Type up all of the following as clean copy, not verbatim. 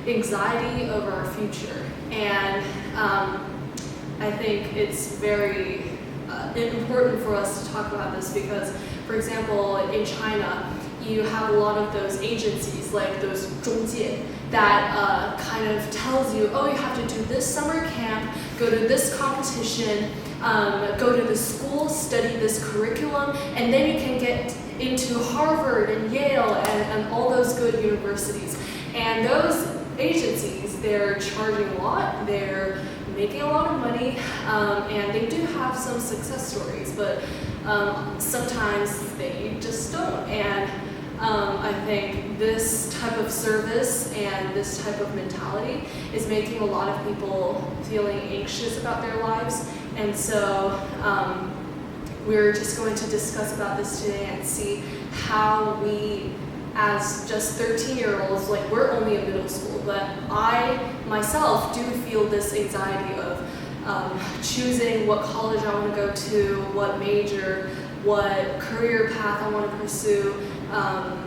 anxiety over our future. And I think it's very important for us to talk about this because, for example, in China, you have a lot of those agencies, like those 中介, that kind of tells you, oh, you have to do this summer camp, go to this competition, go to the school, study this curriculum, and then you can get into Harvard and Yale and all those good universities. And those agencies, they're charging a lot, they're making a lot of money, and they do have some success stories, but sometimes they just don't. And I think this type of service and this type of mentality is making a lot of people feeling anxious about their lives. And so we're just going to discuss about this today and see how we, as just 13-year-olds, like we're only in middle school, but I myself do feel this anxiety of choosing what college I want to go to, what major, what career path I want to pursue.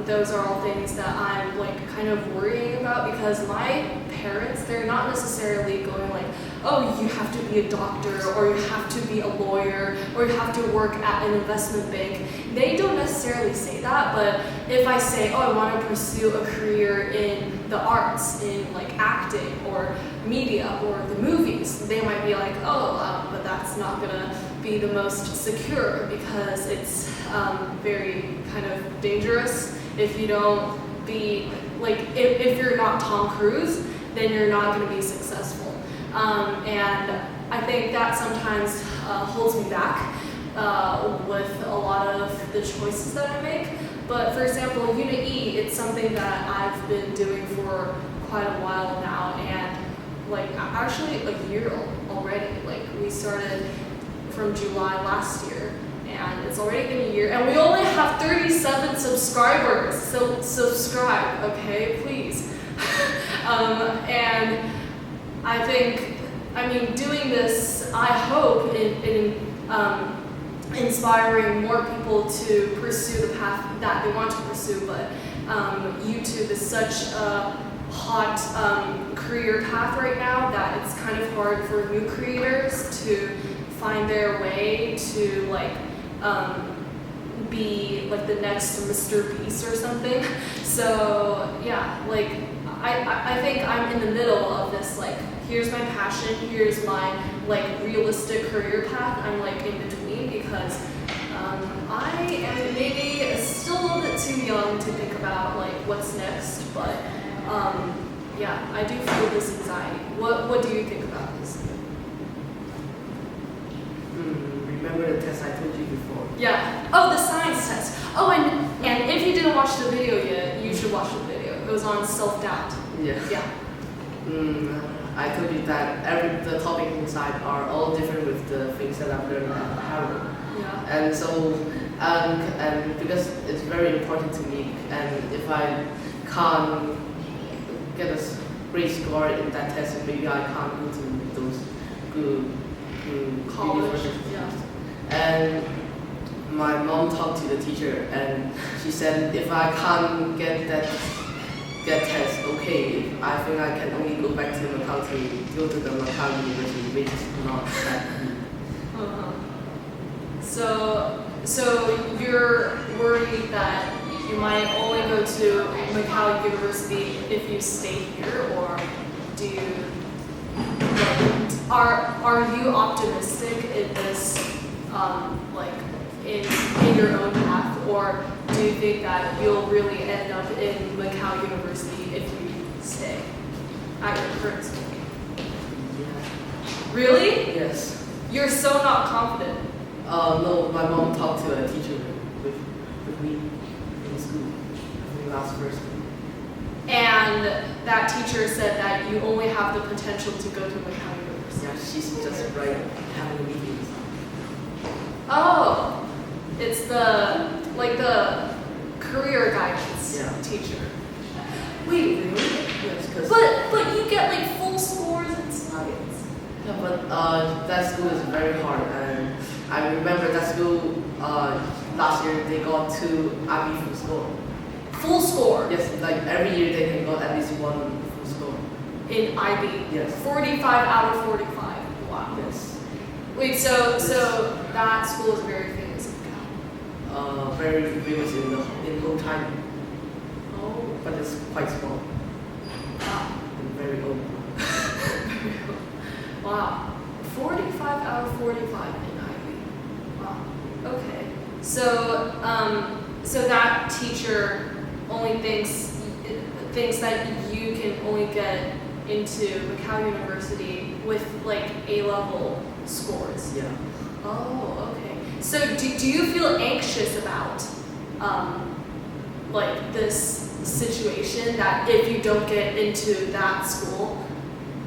Those are all things that I'm like kind of worrying about because my parents, they're not necessarily going like, oh, you have to be a doctor or you have to be a lawyer or you have to work at an investment bank. They don't necessarily say that, but if I say, oh, I want to pursue a career in the arts, in like acting or media or the movies, they might be like, oh, but that's not gonna be the most secure because it's very kind of dangerous if you don't be, like, if you're not Tom Cruise, then you're not going to be successful. And I think that sometimes holds me back with a lot of the choices that I make. But for example, Unit E, it's something that I've been doing for quite a while now, and like actually a year already. Like we started from July last year, and it's already been a year, and we only have 37 subscribers, so subscribe, okay, please. And I think, I mean, doing this, I hope in inspiring more people to pursue the path that they want to pursue, but YouTube is such a hot career path right now that it's kind of hard for new creators to find their way to like be like the next Mr. Beast or something. So yeah, like I think I'm in the middle of this, like here's my passion, here's my like realistic career path. I'm like in between because I am maybe still a little bit too young to think about like what's next, but yeah, I do feel this anxiety. What do you think about this? Remember the test I told you before? Yeah. Oh, the science test. Oh, and if you didn't watch the video yet, you should watch the video. It was on self-doubt. Yes. Yeah. I told you that the topics inside are all different with the things that I've learned at Harvard. Yeah. And so, and because it's very important to me, and if I can't get a great score in that test, maybe I can't go to those good College. universities. Yeah. And my mom talked to the teacher, and she said if I can't get test, okay, I think I can only go back to Macau to go to the Macau University, which is not that good. So you're worried that you might only go to Macau University if you stay here, or do you? Are you optimistic in this, like in your own path, or do you think that you'll really end up in Macau University if you stay at your current school? Yeah. Really? Yes. You're so not confident. No, my mom talked to a teacher with me in school, I think last first week. And that teacher said that you only have the potential to go to Macau University. Yeah, she's just right having meetings. Oh, it's the career guidance teacher. Wait, really? Yes, because. But you get like full scores in science. Yeah, but that school is very hard, and I remember that school last year they got 2 IB full score. Full score. Yes, like every year they can got at least 1 full score. in IB. Yes. 45 out of 45. Wow. Yes. Wait, so that school is very famous in Macau. Very famous in whole China, Oh. but it's quite small Wow. and very old. Wow. 45 out of 45 in IB. Wow. Okay. So that teacher only thinks that you can only get into Macau University with like A-level scores. Yeah. Oh, okay. So do you feel anxious about like this situation that if you don't get into that school,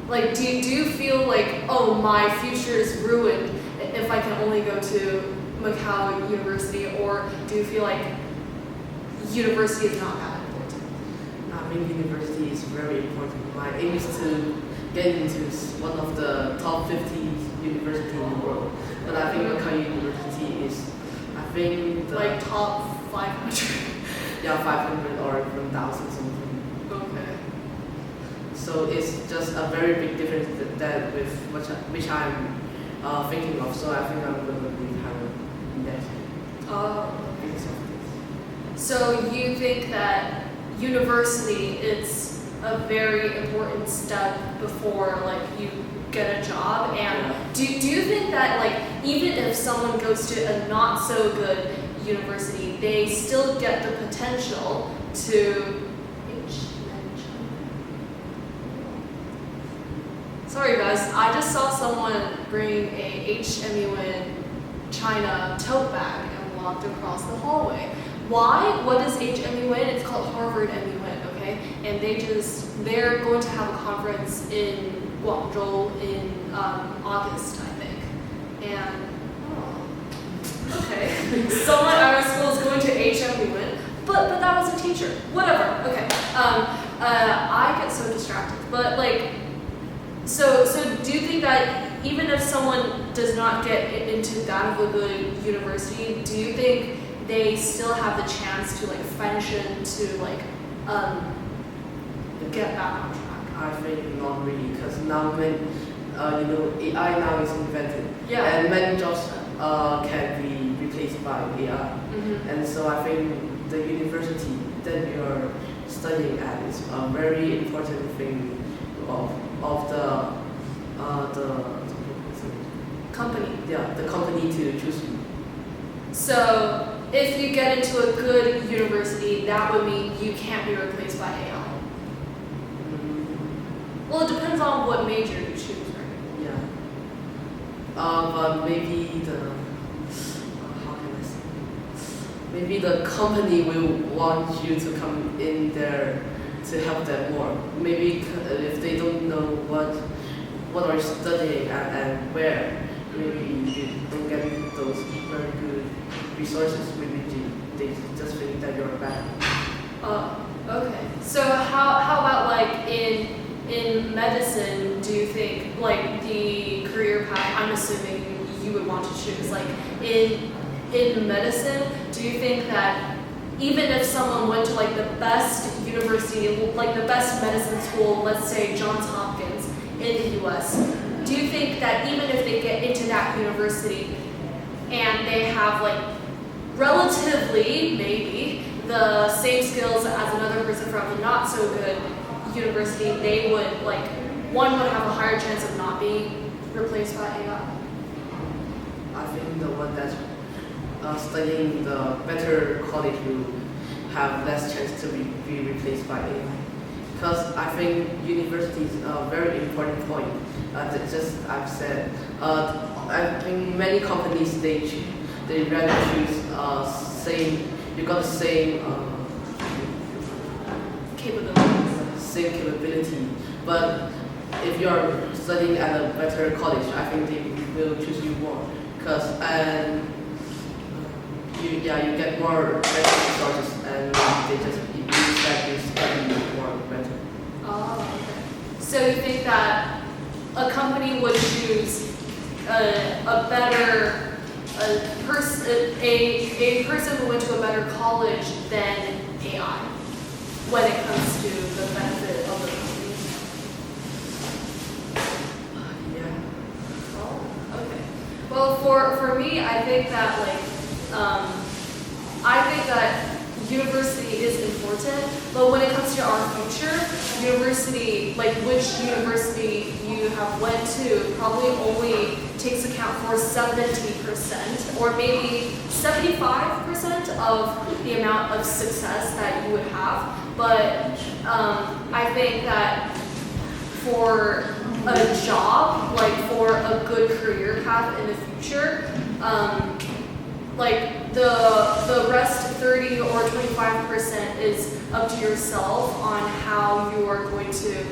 like do you feel like, oh, my future is ruined if I can only go to Macau University, or do you feel like university is not that important? I mean, university is very important. My aim is to get into one of the top 50 universities in the world. But I think Macau University is, I think the, Like top 500. yeah, 500 or 1,000 something. Okay. So it's just a very big difference that with which I'm thinking of. So I think I'm going to be higher in that Oh. because of this. So you think that university is a very important step before like you get a job, and do you think that like even if someone goes to a not so good university, they still get the potential to Sorry guys, I just saw someone bring a HMUN China tote bag and walked across the hallway. Why? What is HMUN? It's called Harvard MUN, okay? And they're going to have a conference in Guangzhou in August, I think. And, okay. Someone at our school is going to HMUN, but that was a teacher. Whatever, okay. I get so distracted, but like, so do you think that even if someone does not get into that of a good university, do you think they still have the chance to like function to like get back on track? I think not really, because now when AI now is invented, Yeah. and many jobs can be replaced by AI, and so I think the university that you're studying at is a very important thing of the Company. yeah, the company to choose you. So if you get into a good university, that would mean you can't be replaced by AI. Well, it depends on what major you choose, right? Yeah. But maybe how can I say? Maybe the company will want you to come in there to help them more. Maybe if they don't know what are you studying and where, maybe you don't get those very good resources. Maybe they just think that you're bad. Okay. So how about like in medicine, do you think like the career path, I'm assuming you would want to choose, like in medicine, do you think that even if someone went to like the best university, like the best medicine school, let's say Johns Hopkins in the US, do you think that even if they get into that university and they have like relatively maybe the same skills as another person from a not so good university, they would like, one would have a higher chance of not being replaced by AI? I think the one that's studying the better college will have less chance to be replaced by AI. Because I think university is a very important point. Just I've said, I think many companies they rather choose you got the same capability. But if you're studying at a better college, I think they will choose you more. Because you get more better resources, and they just use that you study more better. Oh, okay. So you think that a company would choose a person who went to a better college than AI when it comes to the benefit of the company? Well, for me, I think that university is important, but when it comes to our future, university, like which university you have went to, probably only takes account for 70% or maybe 75% of the amount of success that you would have. But I think that for a job, like for a good career path in the future, like the rest 30 or 25% is up to yourself on how you are going to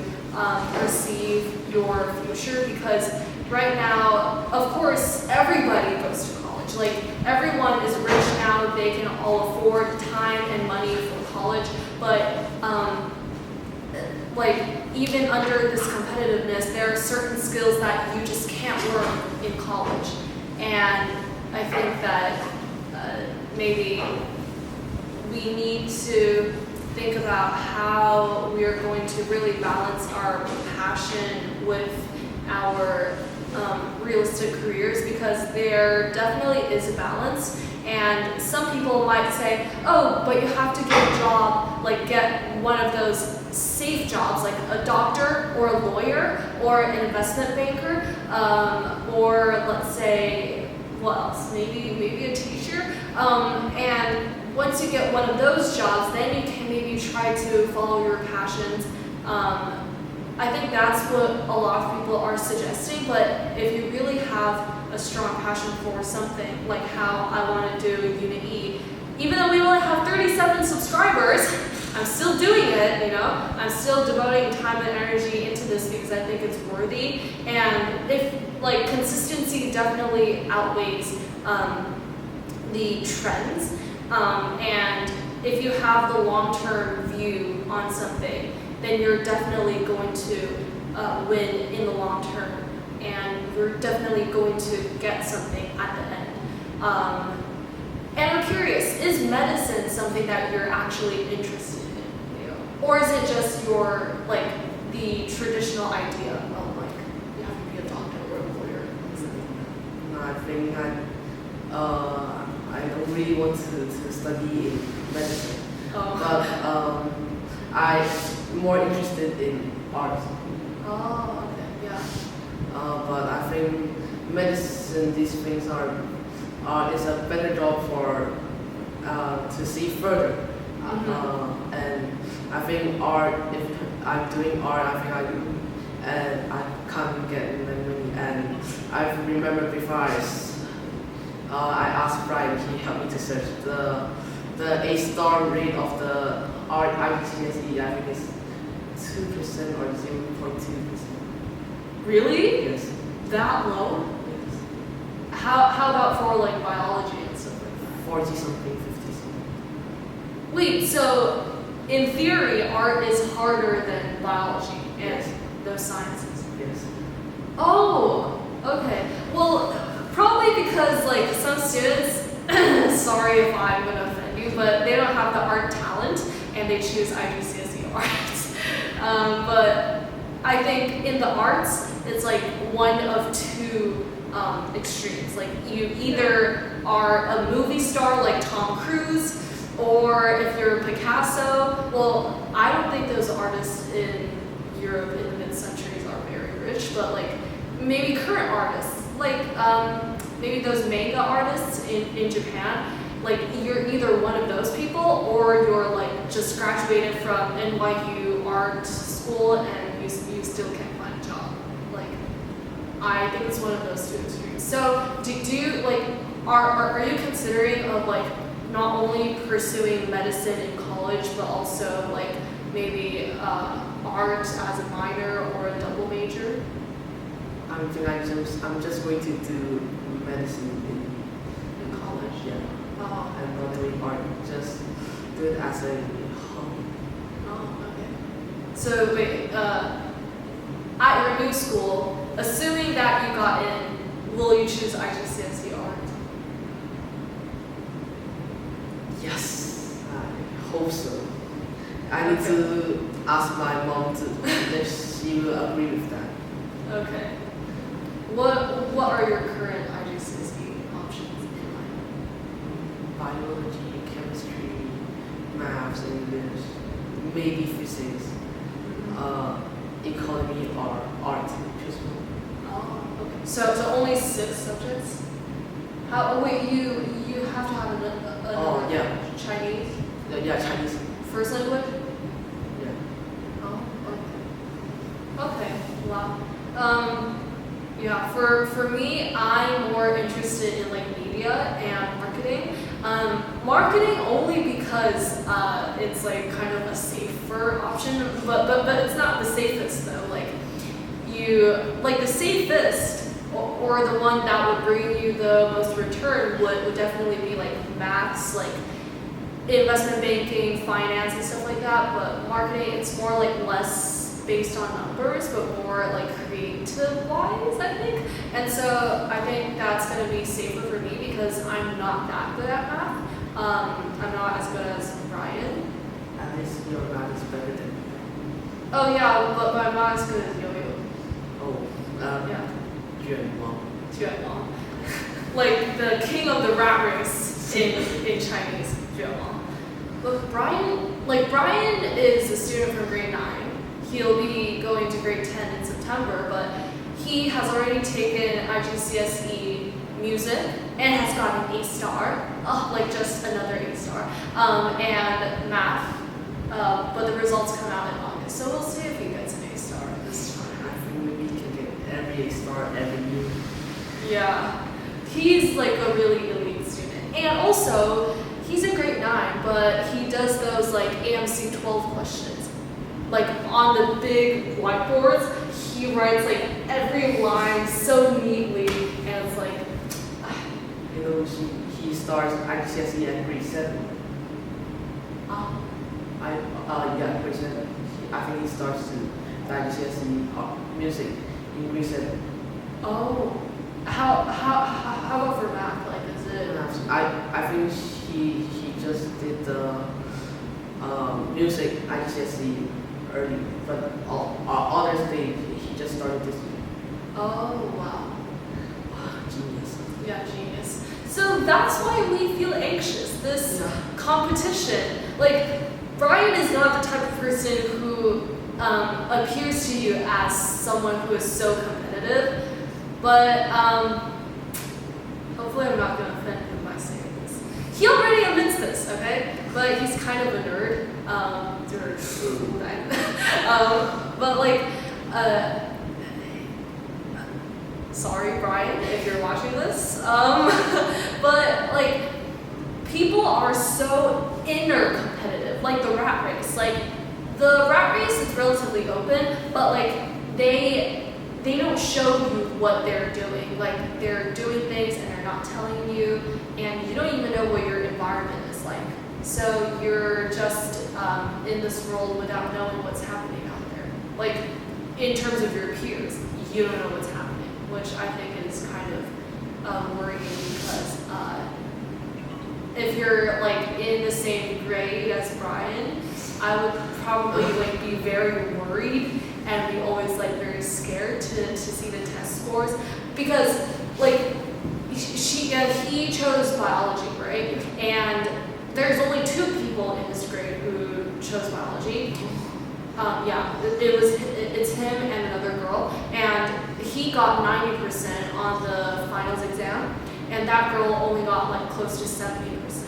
perceive your future, because right now, of course, everybody goes to college. Like everyone is rich now, they can all afford time and money for college, but like even under this competitiveness, there are certain skills that you just can't learn in college. And I think that maybe we need to think about how we are going to really balance our passion with our realistic careers, because there definitely is a balance. And some people might say, oh, but you have to get a job, like get one of those safe jobs, like a doctor or a lawyer or an investment banker, or let's say, what else? Maybe a teacher. And once you get one of those jobs, then you can maybe try to follow your passions. I think that's what a lot of people are suggesting, but if you really have a strong passion for something, like how I want to do Uni-E, even though we only have 37 subscribers, I'm still doing it, you know? I'm still devoting time and energy into this because I think it's worthy. And if, like, consistency definitely outweighs the trends, and if you have the long-term view on something, then you're definitely going to win in the long term, and you're definitely going to get something at the end. And I'm curious, is medicine something that you're actually interested in? You know? Or is it just your, like, the traditional idea of, like, you have to be a doctor or a lawyer? No, I think I don't really want to study in medicine. Oh. But I'm more interested in art. Oh, okay, yeah. But I think medicine, these things is a better job for to see further. And I think art, if I'm doing art, I think and I can't get money. And I remember before I asked Brian, he helped me to search the A-star rate of the art IGCSE. I think it's 2% or 0.2%. Really? Yes. That low? Yes. How about for like biology and stuff like that? 40 something, 50 something. Wait, so in theory, art is harder than biology and Yes. those sciences? Yes. Oh, okay. Well, probably because like some students, sorry if I'm gonna offend you, but they don't have the art talent and they choose IGCSE arts. But I think in the arts, it's like one of two extremes. Like you either are a movie star like Tom Cruise, or if you're Picasso. Well, I don't think those artists in Europe in the mid-centuries are very rich, but like maybe current artists, like maybe those manga artists in Japan, like you're either one of those people or you're like just graduated from NYU art school and you still can't find a job. Like I think it's one of those two extremes. So do you like are you considering of like not only pursuing medicine in college but also like maybe art as a minor or a double major? I'm just going to do medicine In college? yeah. Oh, I'm not doing art. Just do it as a hobby. oh, okay. So wait, at your new school, assuming that you got in, will you choose IGCSE art? Yes, I hope so. I need to ask my mom if she will agree with that. Okay. What are your current IGCSE biology, chemistry, maths, English, maybe physics, economy or art. Just one. Oh, okay. So only 6 subjects? How? Oh, wait, you have to have a Oh yeah, Chinese yeah, Chinese. first language? Yeah. Oh, okay. Okay. Wow. Yeah. For me, I'm more interested in like media and marketing. Marketing only because it's like kind of a safer option, but it's not the safest though. Like the safest or the one that would bring you the most return would definitely be like maths, like investment banking, finance, and stuff like that. But marketing, it's more like less based on numbers, but more like creative wise, I think. And so I think that's going to be safer for me because I'm not that good at math. I'm not as good as Ryan. At least your math is better than. Oh yeah, but I'm not as good as Yo-Yo. Oh, Yeah. Yuan Wang. Juan Wang. Like the king of the rat race in Chinese, Juan Wang. But Brian is a student from grade 9. He'll be going to grade 10 in September, but he has already taken IGCSE music and has gotten an A-star. Oh, like just another A-star. And math. But the results come out in August, so we'll see if he gets an A-star this time. I think maybe he can get every star every year. Yeah, he's like a really elite student. And also, he's in grade 9, but he does those like AMC 12 questions. Like on the big whiteboards, he writes like every line so neatly, and it's like, You know, he starts IGCSE at grade 7. oh, Yeah, grade 7. I think he starts the IGCSE music in grade 7. oh, how about for math? Like, is it? I think he just did the music IGCSE early, but others he just started this year. Oh wow. Genius. Yeah, genius. So that's why we feel anxious. This Yeah. competition. Like, Brian is not the type of person who appears to you as someone who is so competitive. But hopefully I'm not going to offend him by saying this. He already admits this, okay? But he's kind of a nerd. But like, sorry, Brian, if you're watching this. But like, people are so inner competitive, like the rat race. Like, the rat race is relatively open, but like they don't show you what they're doing. Like, they're doing things and they're not telling you, and you don't even know what your environment is like. So you're just in this world without knowing what's happening out there. Like, in terms of your peers, you don't know what's happening, which I think is kind of worrying because if you're like in the same grade as Brian, I would probably like be very worried and be always like very scared to see the test scores because like he chose biology, right? And there's only 2 people in this grade who chose biology. It's him and another girl, and he got 90% on the finals exam, and that girl only got like close to 70%.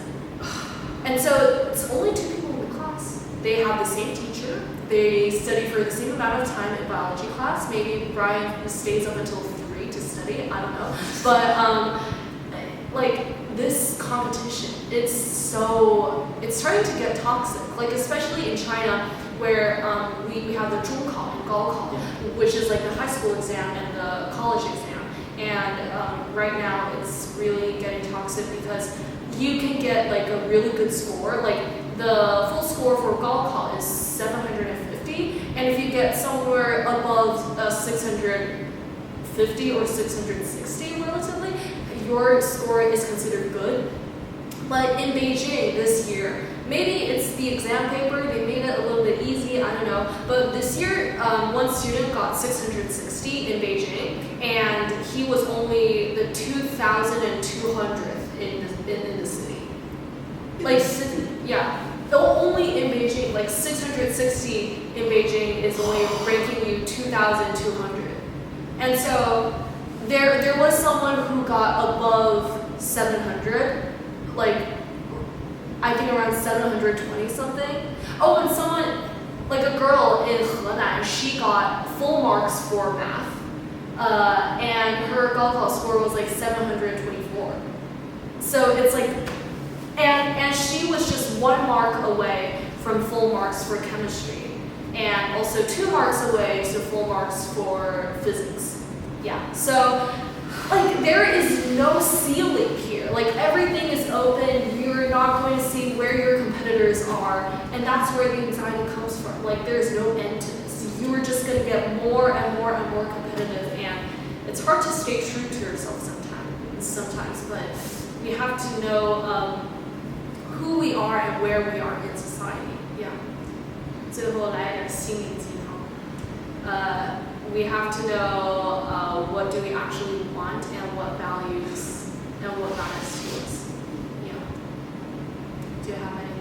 And so it's only 2 people in the class. They have the same teacher. They study for the same amount of time in biology class. Maybe Brian stays up until 3 to study. I don't know. But like this competition, it's starting to get toxic. Like especially in China, where we have the 中考 and 高考, which is like the high school exam and the college exam. And right now it's really getting toxic because you can get like a really good score. Like the full score for 高考 is 750, and if you get somewhere above 650 or 660 relatively, your score is considered good. But in Beijing this year, maybe it's the exam paper, they made it a little bit easy, I don't know. But this year, one student got 660 in Beijing, and he was only the 2,200th in the city. Like, yeah. Only in Beijing, like 660 in Beijing is only ranking you 2,200. And so there was someone who got above 700, like I think around 720 something. Oh, and someone, like a girl in Henan, she got full marks for math. And her Gaokao score was like 724. So it's like, and she was just 1 mark away from full marks for chemistry, and also 2 marks away to full marks for physics. Yeah, so like there is no ceiling here. Like everything is open. You're not going to see where your competitors are, and that's where the anxiety comes from. Like there's no end to this. You're just going to get more and more and more competitive, and it's hard to stay true to yourself sometimes, but we have to know who we are and where we are in society. Yeah. 最后来点心灵鸡汤。We have to know what do we actually want and what values and what matters to us. Yeah. Do you have any?